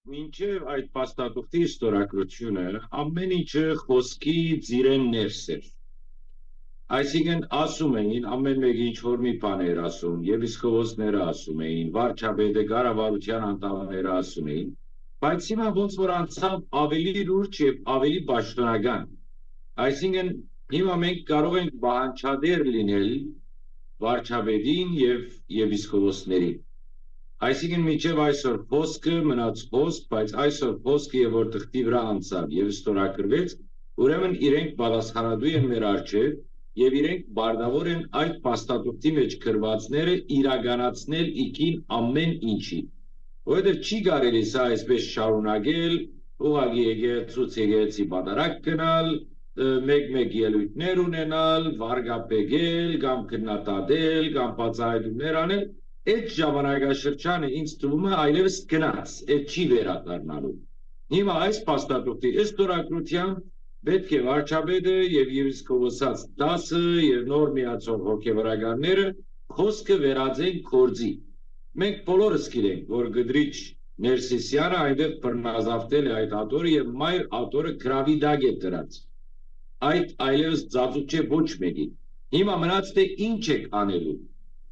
Մինչև այդ փաստաթղթի ստորագրությունը ամեն ինչը խոսքի ծիրեն ներս էր։ Այսինքն ասում էին ամեն մեկը ինչ որ մի բան էր ասում, եպիսկոպոսները ասում էին, վարչապետը, կառավարության անդամները ասում էին, բայց հիմա ոնց որ անցավ ավելի լուրջ եւ ավելի պաշտոնական։ Այսինքն հիմա մենք կարող ենք բանջարդեր լինել վարչապետին եւ եպիսկոպոսներին։ Այսինքն մինչև այսօր խոսքը մնաց խոսք, բայց այսօր խոսքը եւ որ թղթի վրա անցավ եւ ստորագրվեց, ուրեմն իրենք պատասխանատու են մեր առջեւ եւ իրենք բարդավոր են այդ փաստաթղթի մեջ գրվածները իրականացնել իքին ամեն ինչի։ Որովհետեւ չի կարելի սա այսպես շարունակել, ուղղակի եկեղեցի պատարակ գնալ, մեկ ելույթներ ունենալ, վարգապեկել, կամ քննադատել, կամ բացահայտումներ անել։ Այդ ժամանակաշրջանը ինձ թվում է այլևս գնաց, այդ չի վերադառնալու։ Հիմա այս փաստաթղթի ստորագրությամբ պետք է վարչապետը եւ եպիսկոպոսած դասը եւ նոր միացող հոգեվարականները խոսքը վերածեն գործի։ Մենք բոլորս գիտենք, որ Գդրիչ Ներսիսյանը այնտեղ բռնազավթել է այդ աթորը եւ մայր աթորը գրավի դակ է դրած։ Այդ այլևս ծածուկ չէ ոչ մեկին։ Հիմա մնաց թե ինչ եք անելու։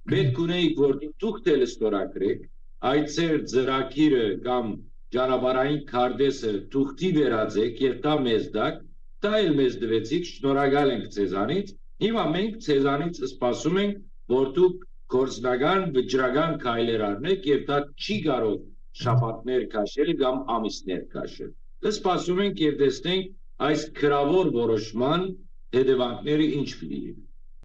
Պետք ունեիք, որ դուք դել ստորագրեք, այդ ծեր ծրագիրը կամ ճանապարհային քարտեզը թուղթի վերածեք եւ դա մեզ դակ, դա էլ մեզ դվեցիք, շնորհակալ ենք ձեզանից։ Հիմա մենք ձեզանից սպասում ենք, որ դուք գործնական վճռական քայլեր առնեք եւ դա չի կարող շաբաթներ քաշել կամ ամիսներ քաշել։ Սպասում ենք եւ տեսնենք այս գրավոր որոշման հետևանքները ինչ լինեն։